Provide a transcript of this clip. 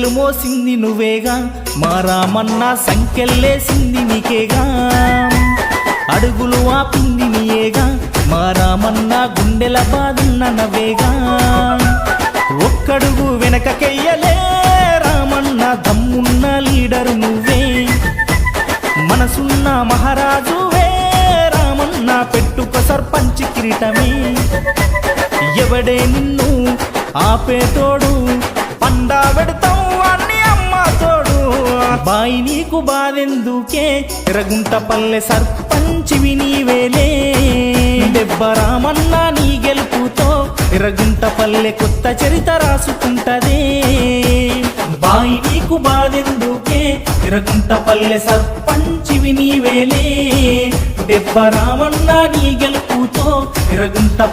గద్దెలు మోసింది నువ్వేగా మా రామన్న సంకెళ్ళేసింది నీకేగా అడుగులు ఆపింది నీయేగా మా రామన్న గుండెల బాదున్న నవ్వేగా ఒక్కడుగు వెనకకెయ్యలే రామన్న దమ్మున్న లీడరు నువ్వే మనసున్న మహారాజువే రామన్న పెట్టుక సర్పంచ్ కిరీటమే ఎవడే నిన్ను ఆపేతోడు పండా పెడతావు అన్ని అమ్మ తోడు బాయి నీకు బాధెందుకే ఎర్రగుంటపల్లె సర్పంచివి నీవేలే దెబ్బ రామన్న నీ గెలుపుతో ఎర్రగుంటపల్లె కొత్త చరిత రాసుకుంటదే బాయి నీకు బాధెందుకే ఎర్రగుంటపల్లె సర్పంచివి నీవేలే దెబ్బ రామన్న నీ గెలుపుతో ఎర్రగుంటపల్లె